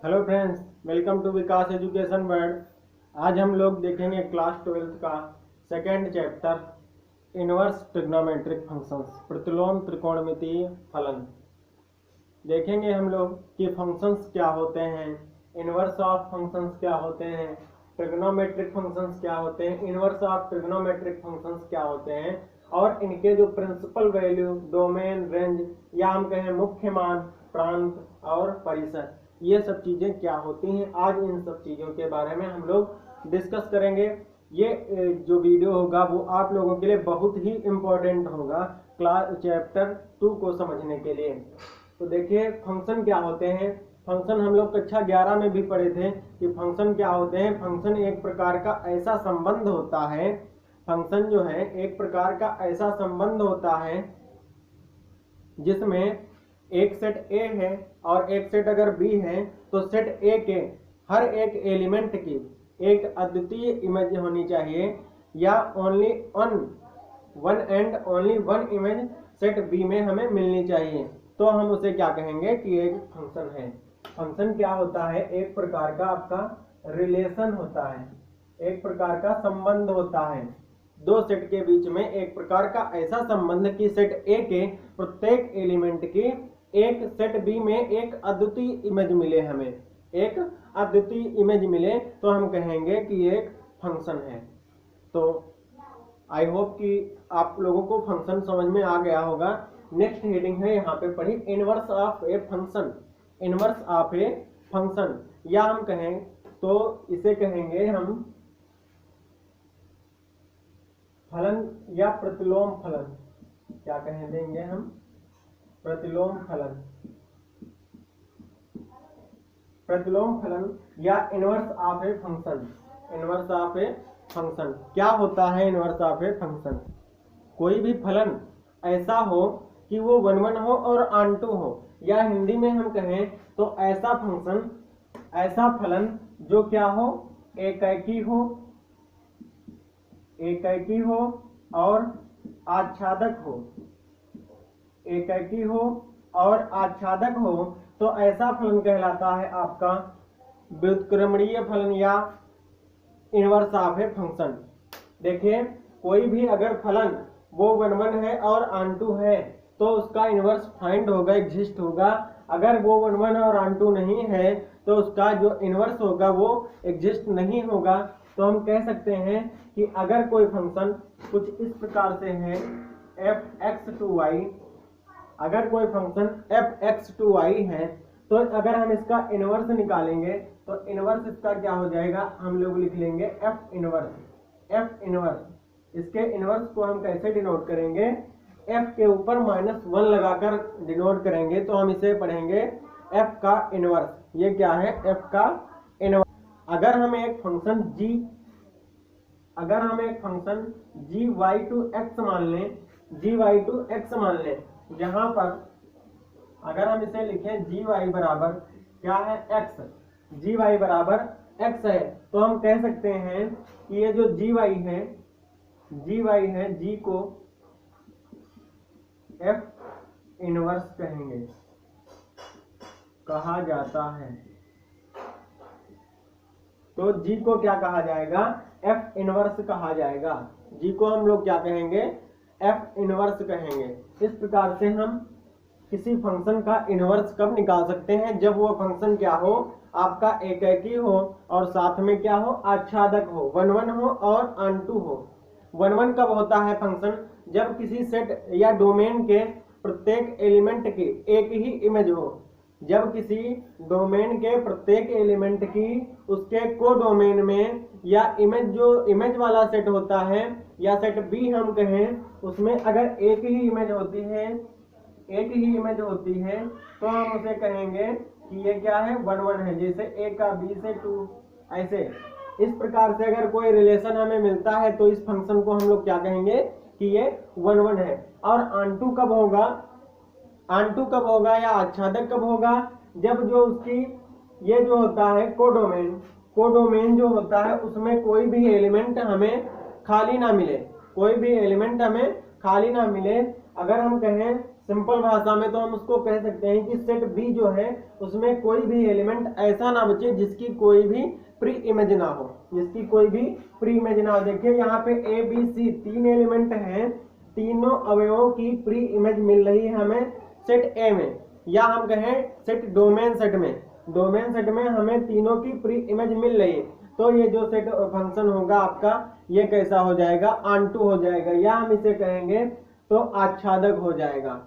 Hello friends, welcome to Vikas education world. आज हम लोग देखेंगे क्लास 12th का second chapter inverse trigonometric functions, प्रतिलोम त्रिकोणमितीय फलन। देखेंगे हम लोग कि फंक्शंस क्या होते हैं, इनवर्स ऑफ फंक्शंस क्या होते हैं, ट्रिग्नोमेट्रिक फंक्शंस क्या होते हैं, इनवर्स ऑफ ट्रिग्नोमेट्रिक फंक्शंस क्या होते हैं और इनके जो प्रिंसिपल वैल्यू, डोमेन, रेंज या हम कहें मुख्य मान, प्रांत और परिसर, ये सब चीजें क्या होती हैं। आज इन सब चीजों के बारे में हम लोग डिस्कस करेंगे। ये जो वीडियो होगा वो आप लोगों के लिए बहुत ही इम्पोर्टेंट होगा क्लास चैप्टर 2 को समझने के लिए। तो देखिए फंक्शन क्या होते हैं। फंक्शन हम लोग कक्षा 11 में भी पढ़े थे कि फंक्शन क्या होते हैं। फंक्शन एक प्रकार का ऐसा संबंध होता है, फंक्शन जो है एक प्रकार का ऐसा संबंध होता है जिसमें एक सेट ए है और एक सेट अगर बी है तो सेट ए के हर एक एलिमेंट की एक अद्वितीय इमेज होनी चाहिए या only one and only one image set B में हमें मिलनी चाहिए, तो हम उसे क्या कहेंगे कि एक फंक्शन है। फंक्शन क्या होता है, एक प्रकार का आपका रिलेशन होता है, एक प्रकार का संबंध होता है दो सेट के बीच में, एक प्रकार का ऐसा संबंध कि सेट ए के प्रत्येक एलिमेंट की एक सेट बी में एक अद्वितीय इमेज मिले, हमें एक अद्वितीय इमेज मिले तो हम कहेंगे कि एक फंक्शन है। तो आई होप कि आप लोगों को फंक्शन समझ में आ गया होगा। नेक्स्ट हेडिंग है यहाँ पे पढ़ी, inverse of a function. Inverse of a function या हम कहें तो इसे कहेंगे हम फलन या प्रतिलोम फलन। क्या कहें देंगे हम, प्रतिलोम फलन। प्रतिलोम फलन या inverse of a function. Inverse of a function क्या होता है। इनवर्स ऑफ ए फंक्शन कोई भी फलन ऐसा हो कि वो 1 हो और ऑन 2 हो, या हिंदी में हम कहें तो ऐसा फंक्शन, ऐसा फलन जो क्या हो, एकैकी हो, एकैकी हो और आच्छादक हो, एकैकी हो और आच्छादक हो, तो ऐसा फलन कहलाता है आपका व्युत्क्रमणीय फलन या इनवर्स ऑफ ए फंक्शन। देखिए कोई भी अगर फलन वो 1 है और ऑन 2 है तो उसका इनवर्स फाइंड होगा, एग्जिस्ट होगा। अगर वो 1 और ऑन 2 नहीं है तो उसका जो इनवर्स होगा वो एग्जिस्ट नहीं होगा। तो हम कह सकते हैं कि अगर कोई फंक्शन कुछ इस प्रकार से है f(x)(y), अगर कोई फंक्शन f(x)(y) है तो अगर हम इसका इनवर्स निकालेंगे तो इनवर्स इसका क्या हो जाएगा, हम लोग लिख लेंगे f इनवर्स। f इनवर्स, इसके इनवर्स को हम कैसे डिनोट करेंगे, f के ऊपर -1 लगाकर डिनोट करेंगे, तो हम इसे पढ़ेंगे f का इनवर्स। ये क्या है, f का इनवर्स। अगर हम एक फंक्शन g, अगर हम एक फंक्शन gy(x) मान लें, gy(x) मान लें, जहां पर अगर हम इसे लिखें gy बराबर क्या है, x, gy बराबर x है, तो हम कह सकते हैं कि ये जो gy है, gy है, g को f इनवर्स कहेंगे, कहा जाता है। तो g को क्या कहा जाएगा, f इनवर्स कहा जाएगा। g को हम लोग क्या कहेंगे, f इनवर्स कहेंगे। इस प्रकार से हम किसी फंक्शन का इनवर्स कब निकाल सकते हैं, जब वो फंक्शन क्या हो, आपका एकैकी हो और साथ में क्या हो, आच्छादक हो, 1 हो और ऑन 2 हो। 1 कब होता है फंक्शन, जब किसी सेट या डोमेन के प्रत्येक एलिमेंट की एक ही इमेज हो, जब किसी डोमेन के प्रत्येक एलिमेंट की उसके को डोमेन में या इमेज, जो इमेज वाला सेट होता है या सेट बी हम कहें, उसमें अगर एक ही इमेज होती है, एक ही इमेज होती है, तो हम उसे कहेंगे कि ये क्या है, 1 है। जैसे ए का बी से 2, ऐसे इस प्रकार से अगर कोई रिलेशन हमें मिलता है तो इस फंक्शन को हम लोग क्या कहेंगे कि ये 1 है। और ऑन 2 कब होगा, ऑन 2 कब होगा या आच्छादक कब होगा, जब जो उसकी ये जो होता है कोडोमेन, कोडोमेन जो होता है उसमें कोई भी एलिमेंट हमें खाली ना मिले, कोई भी एलिमेंट हमें खाली ना मिले। अगर हम कहें सिंपल भाषा में तो हम उसको कह सकते हैं कि सेट बी जो है उसमें कोई भी एलिमेंट ऐसा ना बचे जिसकी कोई भी प्री इमेज ना हो, जिसकी कोई भी प्री इमेज ना हो। देखिए यहाँ पे ए बी सी 3 एलिमेंट हैं, तीनों अवयवों की प्री इमेज मिल रही है हमें सेट ए में, या हम कहें सेट डोमेन सेट में, डोमेन सेट में हमें तीनों की प्री इमेज मिल रही है। तो ये जो सेट फंक्शन होगा आपका ये कैसा हो जाएगा, ऑनटू हो जाएगा, या हम इसे कहेंगे तो आच्छादक हो जाएगा।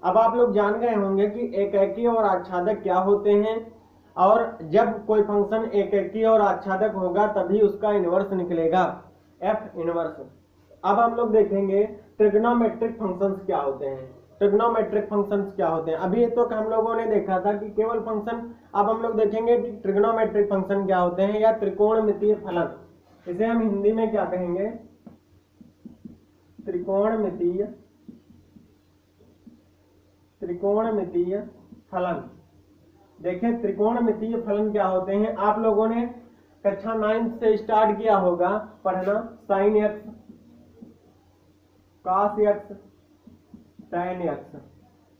अब आप लोग जान गए होंगे कि एकैकी और आच्छादक क्या होते हैं, और जब कोई फंक्शन एकैकी और आच्छादक होगा तभी उसका इनवर्स निकलेगा, एफ इनवर्स। अब हम लोग देखेंगे ट्रिग्नोमेट्रिक फंक्शंस क्या होते हैं। ट्रिग्नोमेट्रिक फंक्शंस क्या होते हैं, अभी तो हम लोगों ने देखा था कि केवल फंक्शन, अब हम लोग देखेंगे ट्रिग्नोमेट्रिक फंक्शन क्या होते हैं, या त्रिकोणमितीय फलन। इसे हम हिंदी में क्या कहेंगे, त्रिकोणमितीय फलन। देखिए त्रिकोणमितीय फलन क्या होते हैं, आप लोगों ने कक्षा 9 से स्टार्ट किया होगा पढ़ना, sine x, cos x, tan x.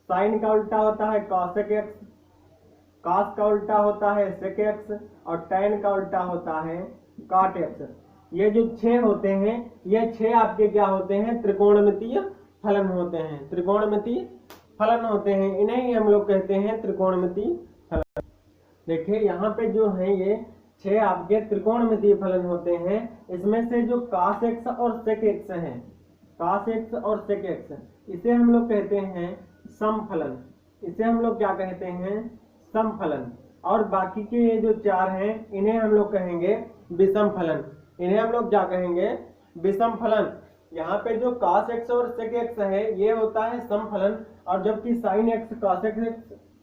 Sine का उल्टा होता है कॉसेक एक्स, कॉस का उल्टा होता है सेक एक्स, और टैन का उल्टा होता है कॉट एक्स। ये जो 6 होते हैं, ये 6 आपके क्या होते हैं, त्रिकोणमितीय फलन होते हैं, त्रिकोणमितीय फलन होते हैं, इन्हें ही हम लोग कहते हैं त्रिकोणमितीय फलन। देखिए यहाँ पे जो है ये 6 आपके त्रिकोणमितीय फलन होते हैं। इसमें से जो cos x और sec x है, cos x और sec x, इसे हम लोग कहते हैं समफलन, इसे हम लोग क्या कहते हैं, समफलन। और बाकी के ये जो 4 हैं इन्हें हम लोग कहेंगे विषम फलन, इन्हें हम लोग क्या कहेंगे, विषम फलन। यहाँ पे जो cos x और sec x है ये होता है समफलन, और जबकि sin x, cos x,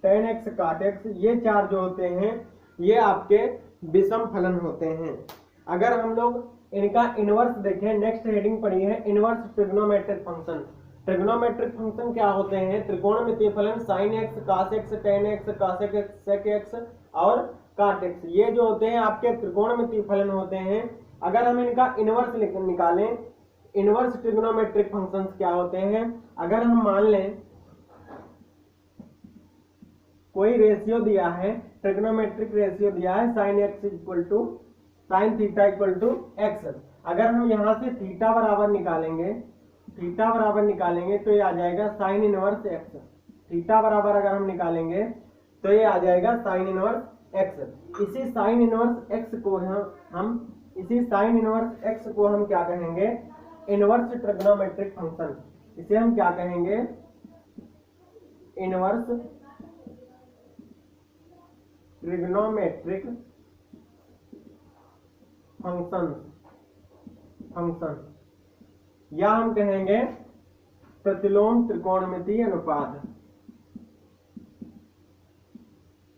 tan x, cot x, ये 4 जो होते हैं ये आपके विषम फलन होते हैं। अगर हम लोग इनका इनवर्स देखें, नेक्स्ट हेडिंग पढ़ी है inverse trigonometric function. Trigonometric function क्या होते हैं, त्रिकोणमितीय फलन sin x, cos x, tan x, cosec x, sec x और cot x, ये जो होते हैं आपके त्रिकोणमितीय फलन होते हैं। अगर हम इनका इनवर्स निकालें, इनवर्स ट्रिग्नोमेट्रिक फंक्शंस क्या होते हैं, अगर हम मान लें कोई रेशियो दिया है, ट्रिग्नोमेट्रिक रेशियो दिया है sin x equal to sin theta equal to x, अगर हम यहाँ से थीटा बराबर निकालेंगे तो ये आ जाएगा sin इनवर्स x, थीटा बराबर अगर हम निकालेंगे तो ये आ जाएगा sin इनवर्स x। इसी sin इनवर्स x को हम क्या कहेंगे, इनवर्स ट्रिग्नोमेट्रिक फंक्शन, इसे हम क्या कहेंगे, इनवर्स ट्रिग्नोमेट्रिक फंक्शन, या हम कहेंगे प्रतिलोम त्रिकोणमितीय अनुपात,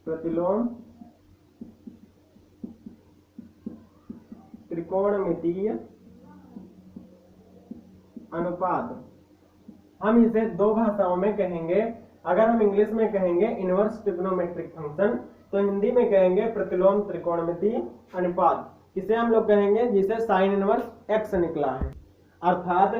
प्रतिलोम त्रिकोणमितीय अनुपात। हम इसे 2 भाषाओं में कहेंगे, अगर हम इंग्लिश में कहेंगे इनवर्स ट्रिग्नोमेट्रिक फंक्शन, तो हिंदी में कहेंगे प्रतिलोम त्रिकोणमितीय अनुपात। किसे हम लोग कहेंगे, जिसे sin इनवर्स x निकला है, अर्थात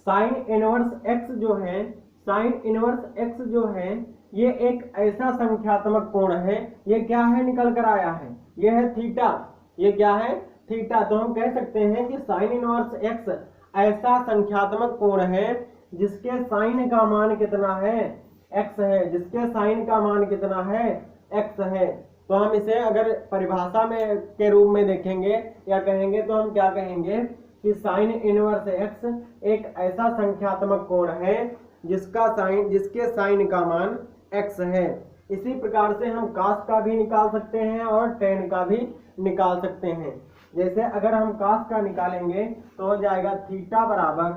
sin इनवर्स x जो है, sin इनवर्स x जो है ये एक ऐसा संख्यात्मक कोण है, ये क्या है, निकल कर आया है, ये है थीटा, ये क्या है, थीटा। तो हम कह सकते हैं कि sin इनवर्स x ऐसा संख्यात्मक कोण है जिसके साइन का मान कितना है, x है, जिसके साइन का मान कितना है, x है। तो हम इसे अगर परिभाषा में के रूप में देखेंगे या कहेंगे तो हम क्या कहेंगे कि साइन इनवर्स x एक ऐसा संख्यात्मक कोण है जिसके साइन का मान x है। इसी प्रकार से हम cos का भी निकाल सकते हैं और tan का भी निकाल सकते हैं। जैसे अगर हम cos का निकालेंगे तो हो जाएगा थीटा बराबर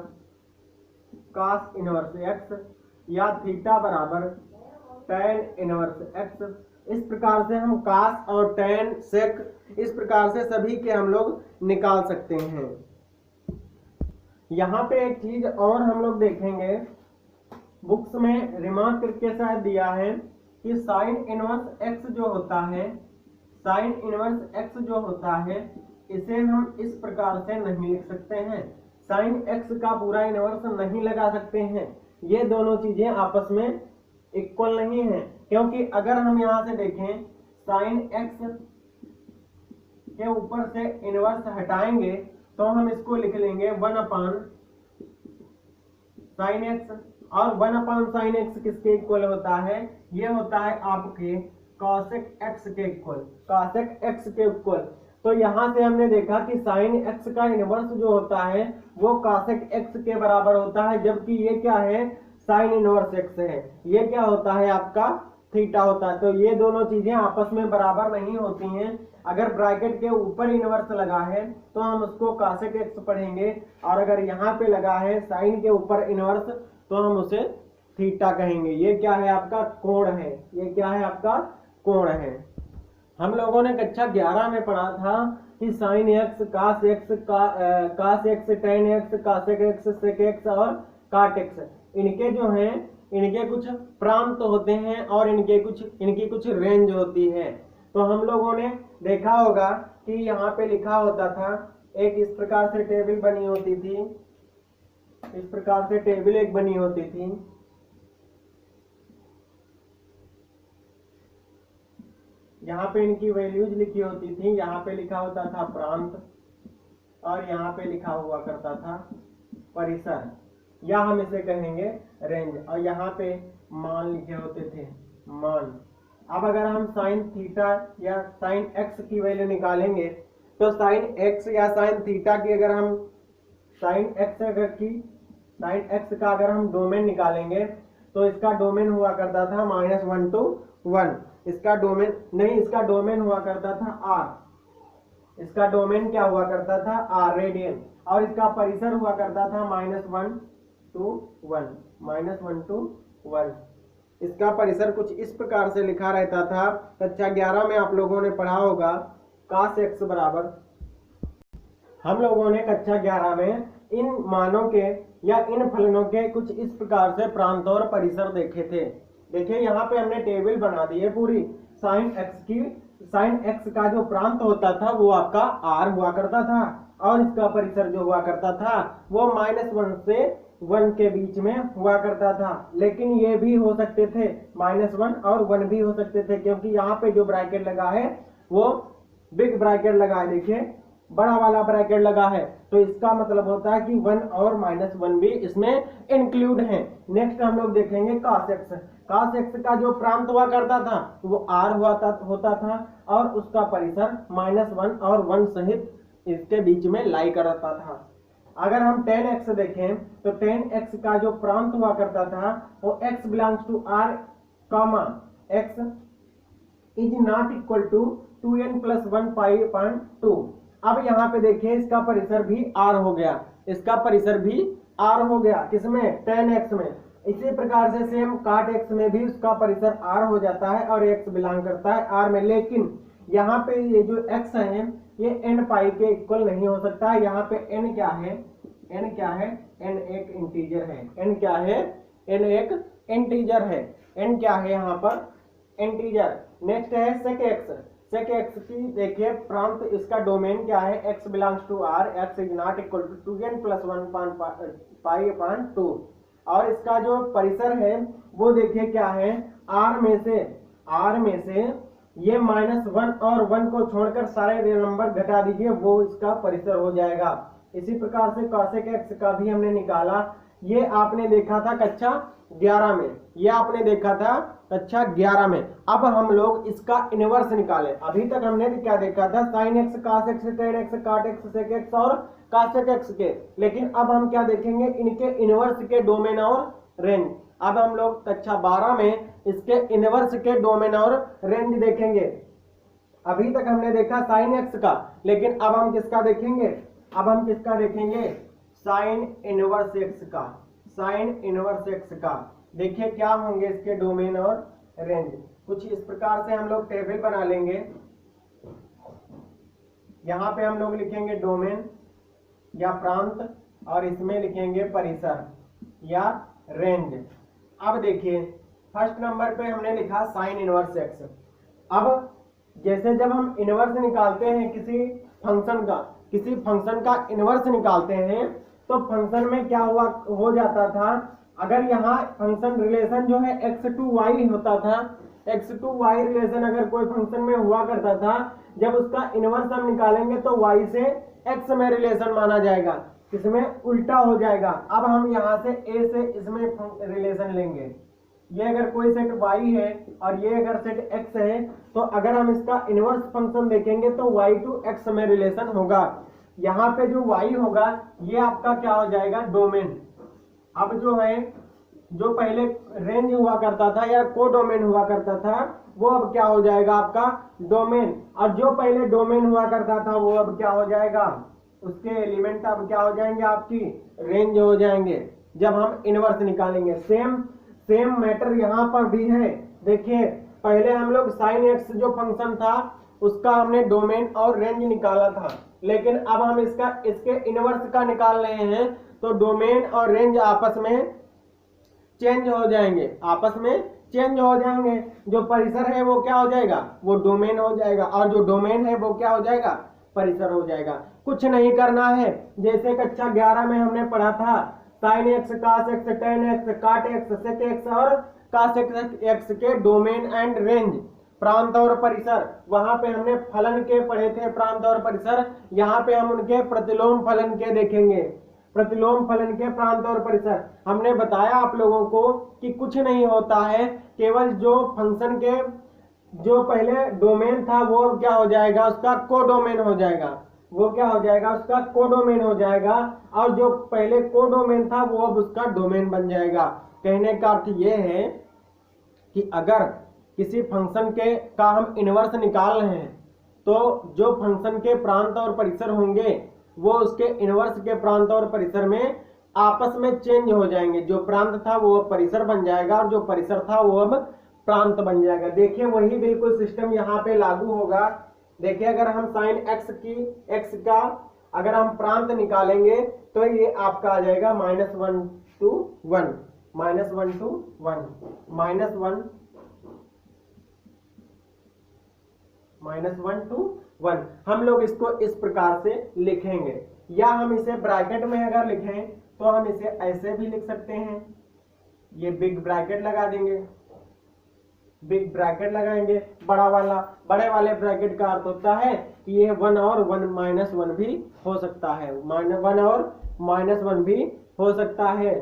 cos इनवर्स x, या थीटा बराबर tan इनवर्स x। इस प्रकार से हम cos और tan, sec, इस प्रकार से सभी के हम लोग निकाल सकते हैं। यहाँ पे एक चीज और हम लोग देखेंगे, बुक्स में रिमार्क करके शायद दिया है कि साइन इनवर्स x जो होता है, साइन इनवर्स x जो होता है इसे हम इस प्रकार से नहीं लिख सकते हैं, साइन x का पूरा इनवर्स नहीं लगा सकते हैं, ये दोनों चीजें आपस में इक्वल नहीं है, क्योंकि अगर हम यहां से देखें साइन एक्स के ऊपर से इनवर्स हटाएंगे तो हम इसको लिख लेंगे 1 अपान साइन एक्स, और 1 अपान साइन एक्स किसके इक्वल होता है, ये होता है आपके कॉसेक एक्स के इक्वल, कॉसेक एक्स के इक्वल। तो यहां से हमने देखा कि साइन एक्स का इनवर्स जो होता है वो कॉसेक एक्स के बराबर होता है, जबकि ये क्या है, साइन इनवर्स एक्स है, ये क्या होता है आपका थीटा होता है। तो ये दोनों चीजें आपस में बराबर नहीं होती हैं। अगर ब्रैकेट के ऊपर इनवर्स लगा है तो हम उसको कॉसेक एक्स पढ़ेंगे, और अगर यहाँ पे लगा है साइन के ऊपर इनवर्स तो हम उसे थीटा कहेंगे। ये क्या है आपका कोण है, ये क्या है आपका कोण है। हम लोगों ने कक्षा 11 में पढ़ा था कि sine x, cos x, cos x, tan x, cosec x, sec x और काट एक्स, इनके जो हैं इनके कुछ प्रांत होते हैं और इनकी कुछ रेंज होती है। तो हम लोगों ने देखा होगा कि यहाँ पे लिखा होता था, एक इस प्रकार से टेबल बनी होती थी, इस प्रकार से टेबल एक बनी होती थी, यहाँ पे इनकी वैल्यूज लिखी होती थी, यहाँ पे लिखा होता था प्रांत और यहाँ पे लिखा हुआ करता था परिसर, या हम इसे कहेंगे रेंज, और यहाँ पे मान लिखे होते थे, मान। अब अगर हम साइन थीटा या साइन एक्स की वैल्यू निकालेंगे तो साइन एक्स या साइन थीटा की अगर हम साइन एक्स का अगर हम डोमेन निकालेंगे तो इसका डोमेन हुआ करता था -1 to 1, इसका डोमेन नहीं, इसका डोमेन हुआ करता था r, इसका डोमेन क्या हुआ करता था r रेडियन, और इसका परिसर हुआ करता था -1 to 1, इसका परिसर कुछ इस प्रकार से लिखा रहता था। कक्षा 11 में आप लोगों ने पढ़ा होगा cos x बराबर, हम लोगों ने कक्षा 11 में इन मानों के या इन फलनों के कुछ इस प्रकार से प्रांत और परिसर देखे थे। देखिए यहाँ पे हमने टेबल बना दी है पूरी साइन एक्स की। साइन एक्स का जो प्रांत होता था वो आपका r हुआ करता था, और इसका परिसर जो हुआ करता था वो -1 से 1 के बीच में हुआ करता था। लेकिन ये भी हो सकते थे -1 और 1 भी हो सकते थे, क्योंकि यहाँ पे जो ब्रैकेट लगा है वो बिग ब्रैकेट लगा है, देखिए बड़ा वाला ब्रैकेट लगा है, तो इसका मतलब होता है कि 1 और -1 भी इसमें इंक्लूड है। नेक्स्ट हम लोग देखेंगे cos x। cos x का जो प्रांत हुआ करता था वो r होता था, और उसका परिसर -1 और 1 सहित इसके बीच में लाई करता था। अगर हम tan x देखें तो tan x का जो प्रांत हुआ करता था वो x belongs to r, x is not equal to 2n + 1 π/2। अब यहाँ पे देखिए इसका परिसर भी r हो गया, इसका परिसर भी r हो गया, किसमें, tan x में। इसी प्रकार से सेम काट x में भी उसका परिसर r हो जाता है और x बिलोंग करता है r में। लेकिन यहाँ पे ये जो x है ये n पाई के इक्वल नहीं हो सकता है। यहाँ पे n क्या है, n एक इंटीजर है, n क्या है, n एक इंटीजर है, n क्या है यहाँ पर इंटीजर। नेक्स्ट है सेक एक्स की देखिए प्रांत, इसका डोमेन क्या है, x belongs to r, x is not equal to 2n + 1 π/2, और इसका जो परिसर है वो देखिए क्या है, r में से ये -1 और 1 को छोड़कर सारे नंबर घटा दीजिए, वो इसका परिसर हो जाएगा। इसी प्रकार से cosec x का भी हमने निकाला, ये आपने देखा था कक्षा 11 में, ये आपने देखा था कक्षा 11 में। अब हम लोग इसका इनवर्स निकालें। अभी तक हमने क्या देखा था, sin x, cos x, tan x, cot x, sec x और cosec x के, लेकिन अब हम क्या देखेंगे, इनके इनवर्स के डोमेन और रेंज। अब हम लोग कक्षा 12 में इसके इनवर्स के डोमेन और रेंज देखेंगे। अभी तक हमने देखा sin x का, लेकिन अब हम किसका देखेंगे, अब हम किसका देखेंगे, sin इनवर्स x का, sin इनवर्स x का। देखिए क्या होंगे इसके डोमेन और रेंज। कुछ इस प्रकार से हम लोग टेबल बना लेंगे। यहाँ पे हम लोग लिखेंगे डोमेन या प्रांत, और इसमें लिखेंगे परिसर या रेंज। अब देखिए फर्स्ट नंबर पे हमने लिखा साइन इनवर्स एक्स। अब जैसे जब हम इनवर्स निकालते हैं किसी फंक्शन का इनवर्स निकालते हैं तो फंक्शन में क्या हो जाता था अगर यहाँ फंक्शन रिलेशन जो है x टू y होता था, x टू y रिलेशन अगर कोई फंक्शन में हुआ करता था, जब उसका इनवर्स हम निकालेंगे तो y से x में रिलेशन माना जाएगा, इसमें उल्टा हो जाएगा। अब हम यहाँ से a से इसमें रिलेशन लेंगे। ये अगर कोई सेट y है और ये अगर सेट x है, तो अगर हम इसका इनवर्स फंक्शन देखेंगे तो y टू x में रिलेशन होगा। यहाँ पे जो y होगा ये आपका क्या हो जाएगा, डोमेन। अब जो है, जो पहले रेंज हुआ करता था या कोडोमेन हुआ करता था, वो अब क्या हो जाएगा आपका डोमेन। और जो पहले डोमेन हुआ करता था वो अब क्या हो जाएगा, उसके एलिमेंट अब क्या हो जाएंगे, आपकी रेंज हो जाएंगे जब हम इनवर्स निकालेंगे। सेम मैटर यहाँ पर भी है। देखिए पहले हम लोग साइन एक्स जो फंक्शन था उसका हमने डोमेन और रेंज निकाला था, लेकिन अब हम इसके इनवर्स का निकाल रहे हैं, तो डोमेन और रेंज आपस में चेंज हो जाएंगे, आपस में चेंज हो जाएंगे। जो परिसर है वो क्या हो जाएगा, वो डोमेन हो जाएगा, और जो डोमेन है वो क्या हो जाएगा, परिसर हो जाएगा। कुछ नहीं करना है, जैसे कक्षा 11 में हमने पढ़ा था sign x, cos x, tan x, काट एक्स, सेक एक्स और कास एक्स के डोमेन एंड रेंज, प्रांत और परिसर। वहां पे हमने फलन के पढ़े थे, प्रांत और परिसर। यहाँ पे हम उनके प्रतिलोम फलन के देखेंगे, प्रतिलोम फलन के प्रांत और परिसर। हमने बताया आप लोगों को कि कुछ नहीं होता है, केवल जो फंक्शन के जो पहले डोमेन था वो क्या हो जाएगा, उसका कोडोमेन हो जाएगा, वो क्या हो जाएगा, उसका कोडोमेन हो जाएगा, और जो पहले कोडोमेन था वो अब उसका डोमेन बन जाएगा। कहने का अर्थ ये है कि अगर किसी फंक्शन के का हम इनवर्स निकाल रहे हैं, तो जो फंक्शन के प्रांत और परिसर होंगे वो उसके इनवर्स के प्रांत और परिसर में आपस में चेंज हो जाएंगे। जो प्रांत था वो अब परिसर बन जाएगा, और जो परिसर था वो अब प्रांत बन जाएगा। देखिए वही बिल्कुल सिस्टम यहाँ पे लागू होगा। देखिए अगर हम साइन एक्स का अगर हम प्रांत निकालेंगे तो ये आपका आ जाएगा -1 to 1, -1 to 1, -1 to 1। हम लोग इसको इस प्रकार से लिखेंगे, या हम इसे ब्रैकेट में अगर लिखें तो हम इसे ऐसे भी लिख सकते हैं। ये बिग ब्रैकेट लगा देंगे, बिग ब्रैकेट लगाएंगे बड़ा वाला। बड़े वाले ब्रैकेट का अर्थ होता है कि ये 1 और 1 भी हो सकता है, 1 और -1 भी हो सकता है।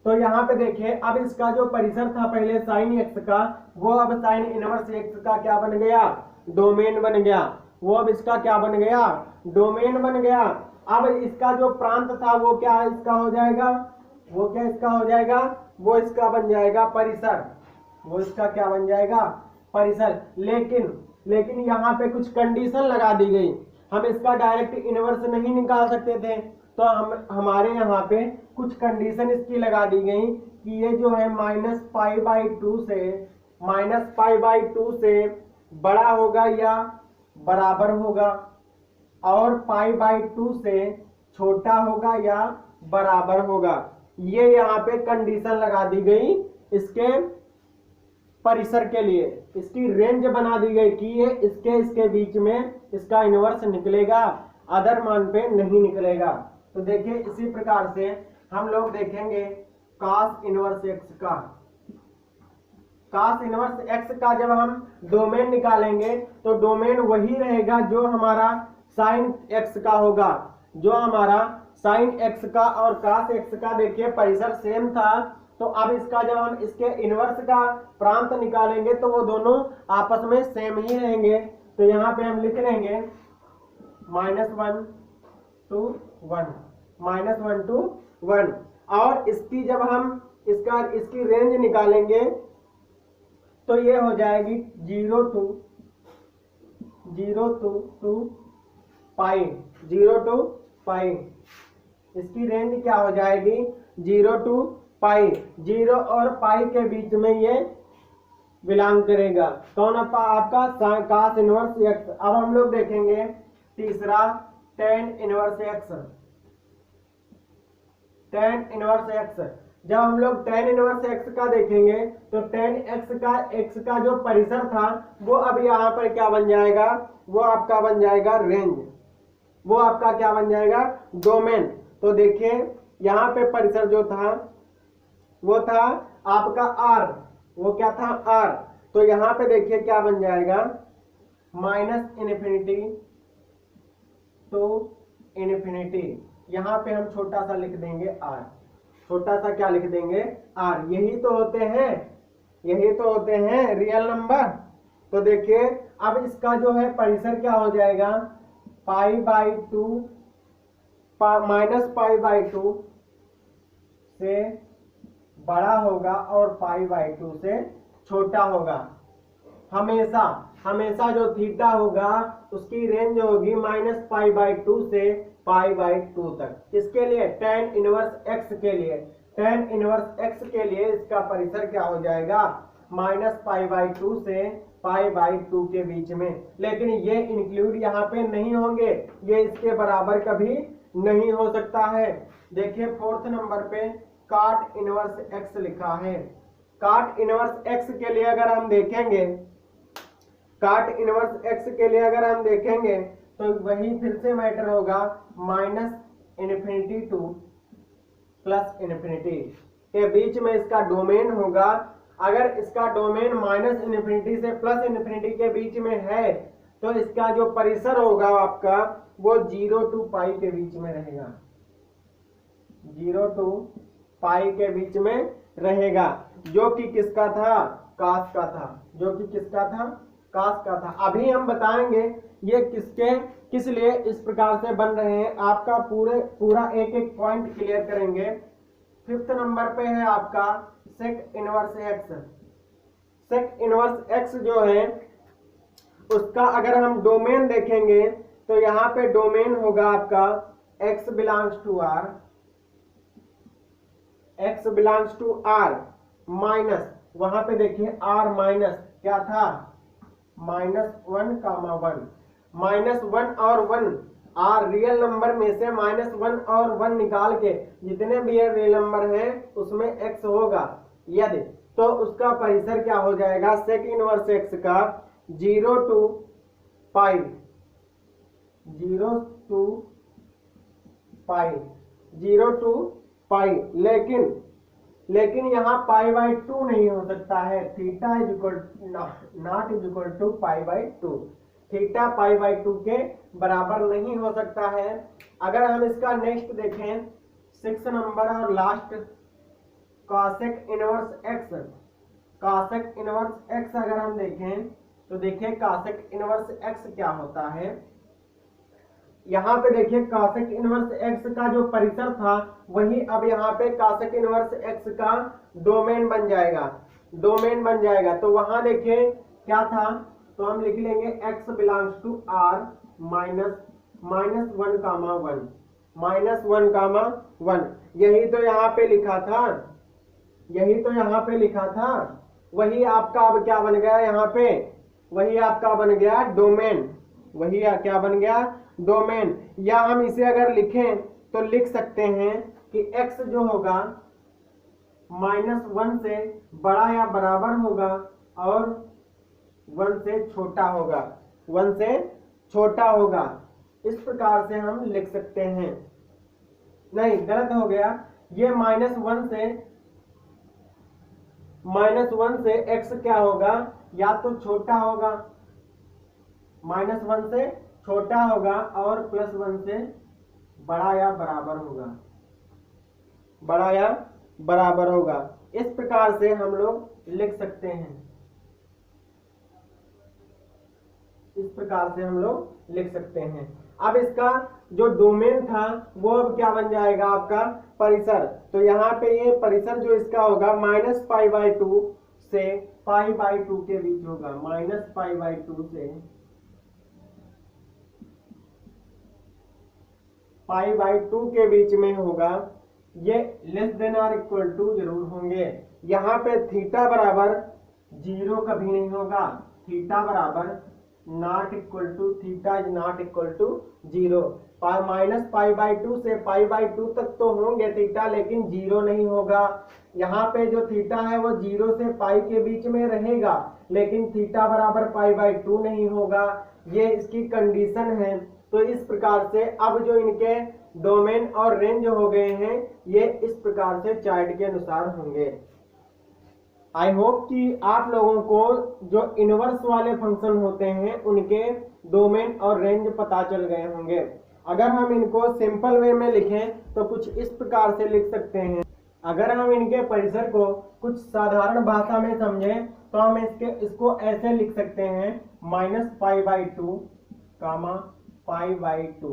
तो यहाँ पे देखिए अब इसका जो परिसर था पहले साइन एक्स का, वो अब साइन इनवर्स एक्स का क्या बन गया, डोमेन बन गया। वो अब इसका क्या बन गया, डोमेन बन गया। अब इसका जो प्रांत था वो क्या इसका हो जाएगा, वो क्या इसका हो जाएगा, वो इसका बन जाएगा परिसर, वो इसका क्या बन जाएगा, परिसर। लेकिन यहाँ पे कुछ कंडीशन लगा दी गई। हम इसका डायरेक्ट इनवर्स नहीं निकाल सकते थे, तो हमारे यहाँ पे कुछ कंडीशन इसकी लगा दी गई कि ये जो है -π/2 से बड़ा होगा या बराबर होगा, और π/2 से छोटा होगा या बराबर होगा। ये यहाँ पे कंडीशन लगा दी गई इसके परिसर के लिए। इसकी रेंज बना दी गई कि ये इसके बीच में इसका इनवर्स निकलेगा, अदर मान पे नहीं निकलेगा। तो देखिए इसी प्रकार से हम लोग देखेंगे cos इनवर्स x का। cos इनवर्स x का जब हम डोमेन निकालेंगे तो डोमेन वही रहेगा जो हमारा sin x का होगा। जो हमारा sin x का और cos x का देखिए परिसर सेम था, तो अब इसका जब हम इसके इनवर्स का प्रांत निकालेंगे तो वो दोनों आपस में सेम ही रहेंगे। तो यहाँ पे हम लिख लेंगे -1 to 1, और इसकी जब हम इसकी रेंज निकालेंगे तो ये हो जाएगी 0 to π। इसकी रेंज क्या हो जाएगी, 0 to π। 0 और π के बीच में ये बिलोंग करेगा। कौन आपका cos इनवर्स x। अब हम लोग देखेंगे तीसरा tan inverse x। tan inverse x जब हम लोग tan इनवर्स x का देखेंगे तो tan x का जो परिसर था वो अब यहाँ पर क्या बन जाएगा, वो आपका बन जाएगा रेंज, वो आपका क्या बन जाएगा, डोमेन। तो देखिए यहाँ पे परिसर जो था वो था आपका आर, वो क्या था आर। तो यहाँ पे देखिए क्या बन जाएगा, माइनस इन्फिनिटी टू इन्फिनिटी। यहाँ पे हम छोटा सा लिख देंगे आर, छोटा सा क्या लिख देंगे आर। यही तो होते हैं, यही तो होते हैं रियल नंबर। तो देखिए अब इसका जो है परिसर क्या हो जाएगा, pi by two, minus pi by two से बड़ा होगा और पाई बाई टू से छोटा होगा। हमेशा हमेशा जो थीटा होगा उसकी रेंज होगी माइनस पाई बाई टू से पाई बाई टू तक। किसके लिए, टेन इनवर्स एक्स के लिए। टेन इनवर्स एक्स के लिए इसका परिसर क्या हो जाएगा, माइनस पाई बाई टू से पाई बाई टू के बीच में। लेकिन ये इंक्लूड यहाँ पे नहीं होंगे, ये इसके बराबर कभी नहीं हो सकता है। देखिए फोर्थ नंबर पे काट इनवर्स एक्स लिखा है। काट इनवर्स एक्स के लिए अगर हम देखेंगे, काट इनवर्स एक्स के लिए अगर हम देखेंगे तो वही फिर से मैटर होगा, minus infinity two plus infinity के बीच में इसका डोमेन होगा। अगर इसका डोमेन माइनस इन्फिनिटी से प्लस इन्फिनिटी के बीच में है तो इसका जो परिसर होगा आपका वो 0 टू पाई के बीच में रहेगा, 0 टू पाई के बीच में रहेगा, जो कि किसका था, कास का था, जो कि किसका था, कास का था। अभी हम बताएंगे ये किस लिए इस प्रकार से बन रहे हैं, आपका पूरा एक एक पॉइंट क्लियर करेंगे। फिफ्थ नंबर पे है आपका sec inverse x. Sec inverse x जो है उसका अगर हम डोमेन देखेंगे तो यहाँ पे डोमेन होगा आपका x belongs to r, x belongs to r minus, वहां पे देखिए r माइनस क्या था, -1, -1, -1 और 1, r रियल नंबर में से -1 और 1 निकाल के जितने भी रियल नंबर हैं उसमें x होगा यदि, तो उसका परिसर क्या हो जाएगा, सेक इनवर्स x का 0 to pi, 0 to pi, 0 to pi. लेकिन यहाँ पाई बाई 2 नहीं हो सकता है, theta is equal not is equal to pi by 2, theta pi by 2 के बराबर नहीं हो सकता है। अगर हम इसका नेक्स्ट देखें 6 नंबर और last, cosec inverse x. Cosec inverse x अगर हम देखें तो देखिए कॉसेक इनवर्स एक्स क्या होता है। यहाँ पे देखिए कॉसेक इनवर्स एक्स का जो परिसर था वही अब यहाँ पे कॉसेक इनवर्स एक्स का डोमेन बन जाएगा, डोमेन बन जाएगा। तो वहां देखिए क्या था, तो हम लिख लेंगे x बिलोंग्स टू r -1, -1, यही तो यहाँ पे लिखा था, यही तो यहाँ पे लिखा था। वही आपका अब क्या बन गया यहाँ पे, वही आपका बन गया डोमेन, वही क्या बन गया डोमेन। या हम इसे अगर लिखें तो लिख सकते हैं कि x जो होगा -1 से बड़ा या बराबर होगा और 1 से छोटा होगा, 1 से छोटा होगा। इस प्रकार से हम लिख सकते हैं। नहीं, गलत हो गया, ये -1 से x क्या होगा, या तो छोटा होगा, -1 से छोटा होगा और +1 से बड़ा या बराबर होगा, बड़ा या बराबर होगा। इस प्रकार से हम लोग लिख सकते हैं, इस प्रकार से हम लोग लिख सकते हैं। अब इसका जो डोमेन था वो अब क्या बन जाएगा आपका परिसर। तो यहाँ पे ये परिसर जो इसका होगा -π/2 से π/2 के बीच होगा, -π/2 से π/2 के बीच में होगा। ये लेस देन और इक्वल टू जरूर होंगे। यहाँ पे थीटा बराबर 0 कभी नहीं होगा, थीटा बराबर not equal to, theta is not equal to 0। -π/2 से π/2 तक तो होंगे थीटा, लेकिन 0 नहीं होगा। यहाँ पे जो थीटा है वो 0 से पाई के बीच में रहेगा, लेकिन थीटा बराबर π/2 नहीं होगा। ये इसकी कंडीशन है। तो इस प्रकार से अब जो इनके डोमेन और रेंज हो गए हैं ये इस प्रकार से चार्ट के अनुसार होंगे। आई होप कि आप लोगों को जो इनवर्स वाले फंक्शन होते हैं उनके डोमेन और रेंज पता चल गए होंगे। अगर हम इनको सिंपल वे में लिखें तो कुछ इस प्रकार से लिख सकते हैं। अगर हम इनके परिसर को कुछ साधारण भाषा में समझें तो हम इसको ऐसे लिख सकते हैं -π/2 π/2।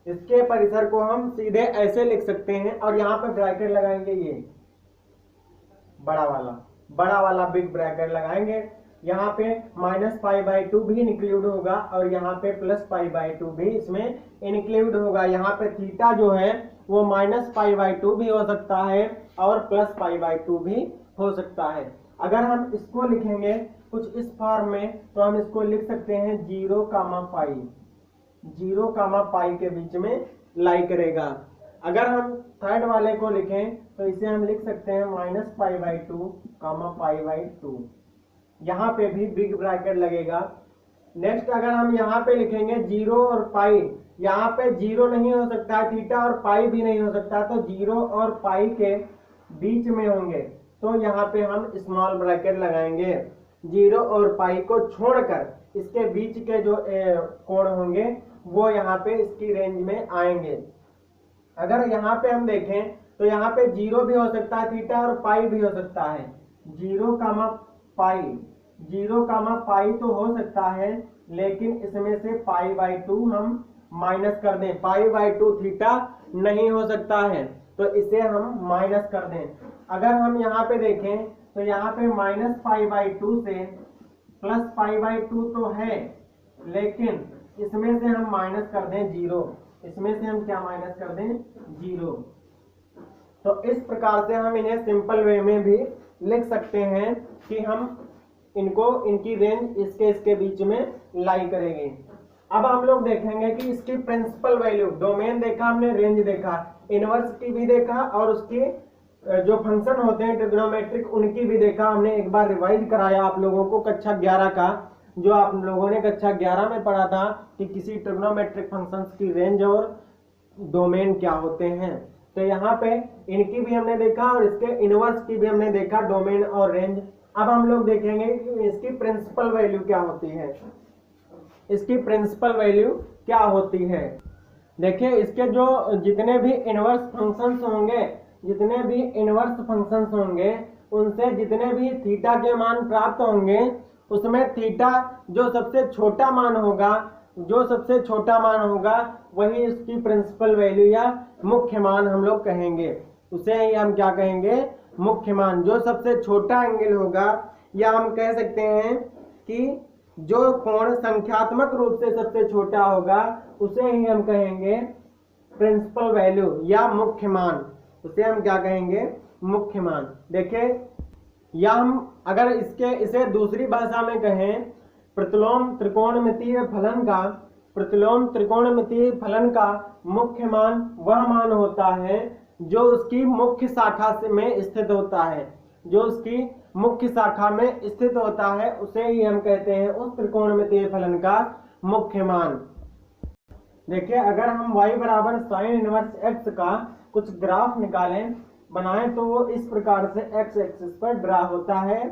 इसके परिसर को हम सीधे ऐसे लिख सकते हैं और यहाँ पे ब्रैकेट लगाएंगे, ये बड़ा वाला बिग ब्रैकेट लगाएंगे। यहाँ पे -π/2 भी इंक्लूड होगा और यहाँ पे +π/2 भी इसमें इंक्लूड होगा। यहाँ पे थीटा जो है वो -π/2 भी हो सकता है और +π/2 भी हो सकता है। अगर हम इसको लिखेंगे कुछ इस फॉर्म में तो हम इसको लिख सकते हैं 0, π के बीच में लाई करेगा। अगर हम थर्ड वाले को लिखें तो इसे हम लिख सकते हैं -π/2 π/2। यहाँ पे भी बिग ब्रैकेट लगेगा। नेक्स्ट अगर हम यहाँ पे लिखेंगे 0 और पाई, यहाँ पे 0 नहीं हो सकता है, थीटा और पाई भी नहीं हो सकता, तो 0 और पाई के बीच में होंगे तो यहाँ पे हम स्मॉल ब्रैकेट लगाएंगे। 0 और पाई को छोड़कर इसके बीच के जो कोण होंगे वो यहाँ पे इसकी रेंज में आएंगे। अगर यहाँ पे हम देखें तो यहाँ पे 0 भी हो सकता है, थीटा और पाई भी हो सकता है। 0, पाई तो हो सकता है, लेकिन इसमें से π/2 हम माइनस कर दें। π/2 थीटा नहीं हो सकता है तो इसे हम माइनस कर दें। अगर हम यहाँ पे देखें तो यहाँ पे -π/2 से +π/2 तो है, लेकिन इसमें से हम माइनस कर दें 0। इसमें से हम क्या माइनस कर दें? 0। तो इस प्रकार से हम इन्हें सिंपल वे में भी लिख सकते हैं कि हम इनकी रेंज इसके बीच में लाई करेंगे। अब हम लोग देखेंगे कि इसकी प्रिंसिपल वैल्यू, डोमेन देखा हमने, रेंज देखा, इनवर्स की भी देखा और उसकी जो फंक्शन होते हैं ट्रिग्नोमेट्रिक उनकी भी देखा। हमने एक बार रिवाइज कराया आप लोगों को कक्षा 11 का, जो आप लोगों ने कक्षा 11 में पढ़ा था कि किसी ट्रिग्नोमेट्रिक फंक्शंस की रेंज और डोमेन क्या होते हैं। तो यहाँ पे इनकी भी हमने देखा और इसके इनवर्स की भी हमने देखा, डोमेन और रेंज। अब हम लोग देखेंगे कि इसकी प्रिंसिपल वैल्यू क्या होती है। इसकी प्रिंसिपल वैल्यू क्या होती है? देखिए, इसके जो जितने भी इनवर्स फंक्शंस होंगे उनसे जितने भी थीटा के मान प्राप्त होंगे उसमें थीटा जो सबसे छोटा मान होगा वही इसकी प्रिंसिपल वैल्यू या मुख्य मान हम लोग कहेंगे। उसे ही हम क्या कहेंगे? मुख्य मान। जो सबसे छोटा एंगल होगा, या हम कह सकते हैं कि जो कोण संख्यात्मक रूप से सबसे छोटा होगा उसे ही हम कहेंगे प्रिंसिपल वैल्यू या मुख्य मान। उसे हम क्या कहेंगे? मुख्य मान। देखिए, या हम अगर इसे दूसरी भाषा में कहें, प्रतिलोम त्रिकोणमितीय फलन का मुख्य मान वह मान होता है जो उसकी मुख्य शाखा में स्थित होता है। जो उसकी मुख्य शाखा में स्थित होता है उसे ही हम कहते हैं उस त्रिकोणमितीय फलन का मुख्य मान। देखिए, अगर हम y बराबर साइन इनवर्स x का कुछ ग्राफ बनाएं तो वो इस प्रकार से x एक्सिस पर ड्रा होता है।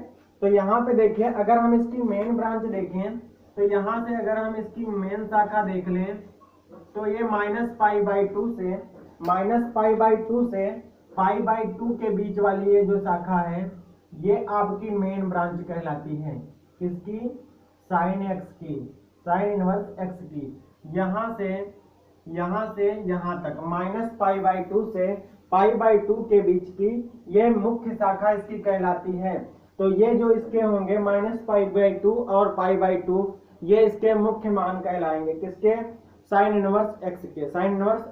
तो यहाँ पे देखिए, अगर हम इसकी मेन ब्रांच देखें तो यहाँ से अगर हम इसकी मेन शाखा देख लें तो ये -π/2 से π/2 के बीच वाली ये जो शाखा है ये आपकी मेन ब्रांच कहलाती है। किसकी? साइन x की, साइन इनवर्स x की। यहाँ से यहाँ तक -π/2 से π/2 के बीच की ये मुख्य शाखा इसकी कहलाती है। तो ये जो इसके होंगे -π/2 और π/2 ये इसके मुख्य मान कहलाएंगे। किसके? साइन इनवर्स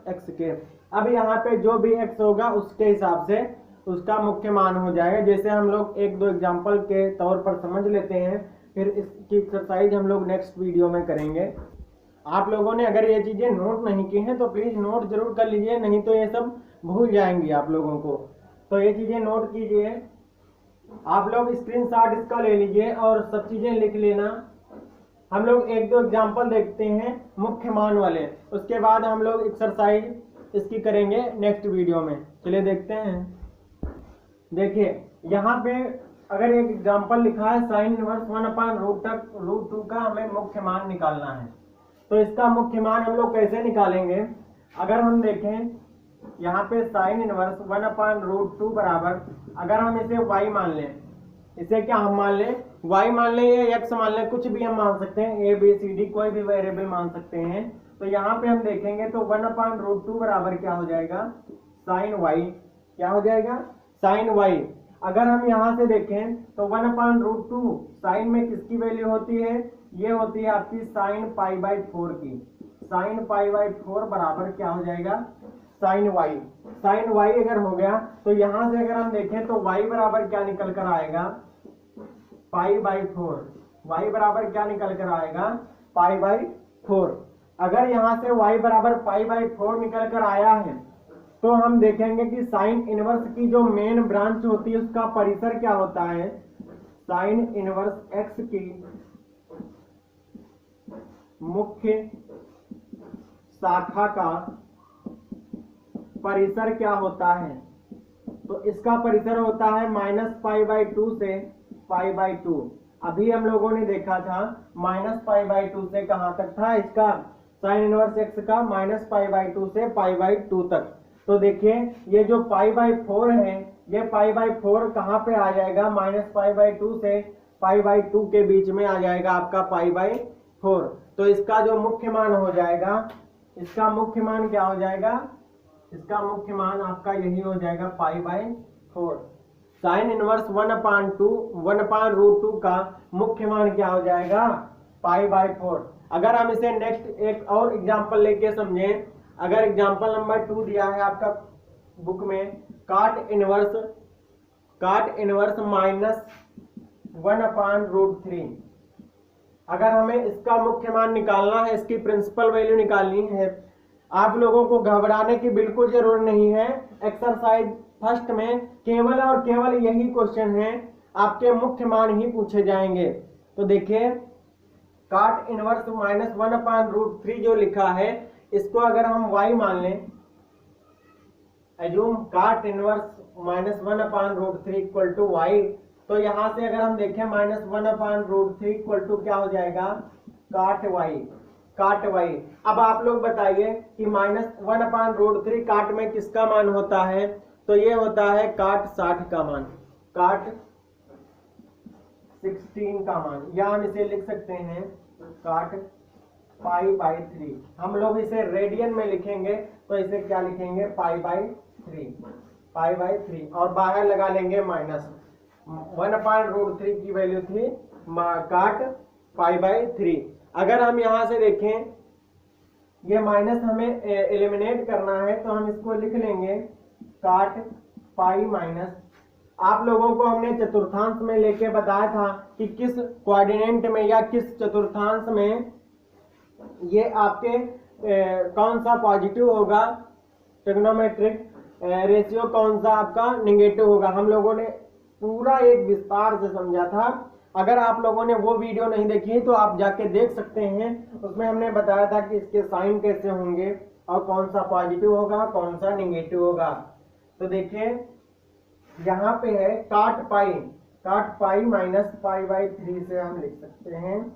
x के। अब यहाँ पे जो भी x होगा उसके हिसाब से उसका मुख्य मान हो जाएगा। जैसे हम लोग एक दो एग्जांपल के तौर पर समझ लेते हैं, फिर इसकी एक्सरसाइज हम लोग नेक्स्ट वीडियो में करेंगे। आप लोगों ने अगर ये चीजें नोट नहीं की हैं तो प्लीज नोट जरूर कर लीजिए, नहीं तो ये सब भूल जाएंगी आप लोगों को। तो ये चीजें नोट कीजिए, आप लोग स्क्रीनशॉट इसका ले लीजिए और सब चीजें लिख लेना। हम लोग एक दो एग्जाम्पल देखते हैं मुख्य मान वाले, उसके बाद हम लोग एक्सरसाइज इसकी करेंगे नेक्स्ट वीडियो में। चलिए देखते हैं। देखिए यहाँ पे अगर एक एग्जाम्पल लिखा है साइन इनवर्स 1/√2 का हमें मुख्य मान निकालना है, तो इसका मुख्य मान हम लोग कैसे निकालेंगे? अगर हम देखें यहाँ पे साइन इनवर्स 1/√2 बराबर, अगर हम इसे y मान लें, इसे क्या हम मान लें? y मान लें या x मान लें, कुछ भी हम मान सकते हैं, a b c d कोई भी वेरिएबल मान सकते हैं। तो यहाँ पे हम देखेंगे तो 1/√2 बराबर क्या हो जाएगा? Sine y। क्या हो जाएगा? Sine y। अगर हम यहाँ से देखें तो 1/√2 साइन में किसकी वैल्यू होती है? ये होती है आपकी साइन π/4 की। साइन π/4 बराबर क्या हो जाएगा? Sine y। साइन y अगर हो गया तो यहां से अगर हम देखें तो y बराबर क्या निकल कर आएगा? π/4। y बराबर क्या निकल कर आएगा? π/4। अगर यहां से y बराबर π/4 निकल कर आया है तो हम देखेंगे कि साइन इनवर्स की जो मेन ब्रांच होती है उसका परिसर क्या होता है? साइन इनवर्स x की मुख्य शाखा का परिसर क्या होता है? तो इसका परिसर होता है -π/2 से π/2। अभी हम लोगों ने देखा था -π/2 से कहां तक था इसका साइन इनवर्स x का? -π/2 से π/2 तक। तो देखिए ये जो π/4 है, ये π/4 कहां पे आ जाएगा? -π/2 से π/2 के बीच में आ जाएगा आपका π/4। तो इसका जो मुख्य मान हो जाएगा, इसका मुख्य मान क्या हो जाएगा? इसका मुख्य मान आपका यही हो जाएगा π/4। साइन इनवर्स 1/√2 का मुख्य मान क्या हो जाएगा? π/4। अगर हम इसे नेक्स्ट एक और एग्जांपल लेके समझें, अगर एग्जांपल नंबर 2 दिया है आपका बुक में, काट इनवर्स -1/√3। अगर हमें इसका मुख्य मान निकालना है, इसकी प्रिंसिपल वैल्यू निकालनी है, आप लोगों को घबराने की बिल्कुल जरूरत नहीं है। एक्सरसाइज फर्स्ट में केवल और केवल यही क्वेश्चन है, आपके मुख्य मान ही पूछे जाएंगे। तो देखिए काट इनवर्स -1/√3 जो लिखा है, इसको अगर हम y मान लें, एज्यूम काट इनवर्स -1/√3 इक्वल टू y, तो यहां से अगर हम देखें -1/√3 इक्वल टू क्या हो जाएगा? काट y। अब आप लोग बताइए कि -1/√3 काट में किसका मान होता है? तो ये होता है काट 60 का मान, काट 16 का मान, या हम इसे लिख सकते हैं काट π/3। हम लोग इसे रेडियन में लिखेंगे तो इसे क्या लिखेंगे? π/3 और बाहर लगा लेंगे माइनस। 1/√3 की वैल्यू थी काट π/3। अगर हम यहां से देखें, ये माइनस हमें एलिमिनेट करना है तो हम इसको लिख लेंगे काट π-। आप लोगों को हमने चतुर्थांश में लेके बताया था कि किस कोऑर्डिनेट में या किस चतुर्थांश में ये आपके कौन सा पॉजिटिव होगा, ट्रिग्नोमेट्रिक रेशियो कौन सा आपका नेगेटिव होगा। हम लोगों ने पूरा एक विस्तार से समझा था। अगर आप लोगों ने वो वीडियो नहीं देखी है तो आप जाके देख सकते हैं, उसमें हमने बताया था कि इसके साइन कैसे होंगे और कौन सा पॉजिटिव होगा कौन सा नेगेटिव होगा। तो देखिए यहाँ पे है काट पाई -π/3 से हम लिख सकते हैं,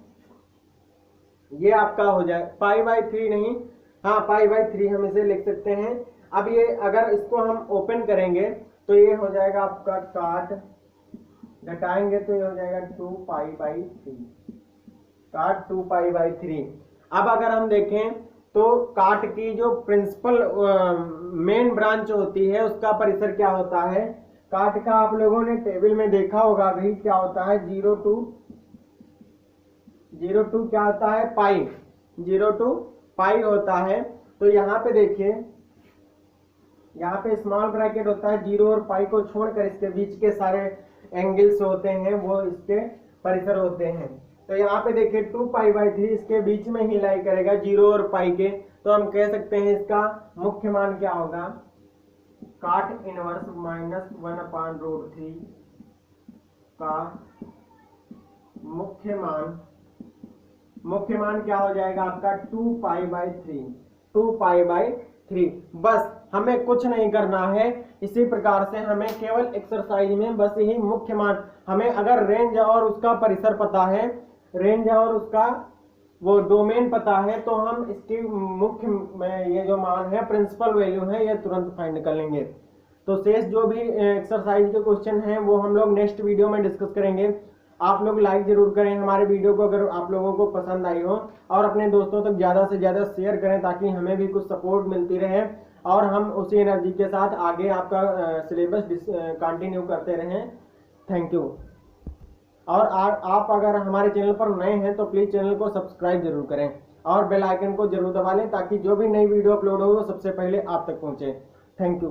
ये आपका हो जाए π/3 नहीं, हाँ π/3 हम इसे लिख सकते हैं। अब ये अगर इसको हम ओपन करेंगे तो ये हो जाएगा आपका काट, घटाएंगे तो ये हो जाएगा 2π/3, काट 2π/3। अब अगर हम देखें तो काट की जो प्रिंसिपल मेन ब्रांच होती है उसका परिसर क्या होता है? काट का आप लोगों ने टेबल में देखा होगा अभी, क्या होता है? 0 to क्या होता है? पाई, 0 to पाई होता है। तो यहाँ पे देखिए, यहाँ पे स्मॉल ब्रैकेट होता है, 0 और पाई को छोड़कर इसके बीच के सारे एंगल्स होते हैं वो इसके परिसर होते हैं। तो यहाँ पे देखिए 2π/3 इसके बीच में ही लाई करेगा 0 और पाई के, तो हम कह सकते हैं इसका मुख्य मान क्या होगा? काट इनवर्स -1/√3 का मुख्य मान मुख्य मान क्या हो जाएगा आपका 2π/3, 2π/3। बस हमें कुछ नहीं करना है। इसी प्रकार से हमें केवल एक्सरसाइज में बस यही मुख्य मान, हमें अगर रेंज और उसका परिसर पता है, रेंज और उसका वो डोमेन पता है, तो हम इसकी मुख्य में ये जो मान है प्रिंसिपल वैल्यू है ये तुरंत फाइंड कर लेंगे। तो शेष जो भी एक्सरसाइज के क्वेश्चन हैं वो हम लोग नेक्स्ट वीडियो में डिस्कस करेंगे। आप लोग लाइक जरूर करें हमारे वीडियो को अगर आप लोगों को पसंद आई हो, और अपने दोस्तों तक ज़्यादा से ज़्यादा शेयर करें ताकि हमें भी कुछ सपोर्ट मिलती रहे और हम उसी एनर्जी के साथ आगे आपका सिलेबस कंटिन्यू करते रहें। Thank you. और आप अगर हमारे चैनल पर नए हैं तो प्लीज़ चैनल को सब्सक्राइब जरूर करें और बेल आइकन को जरूर दबा लें ताकि जो भी नई वीडियो अपलोड हो वो सबसे पहले आप तक पहुँचे। Thank you.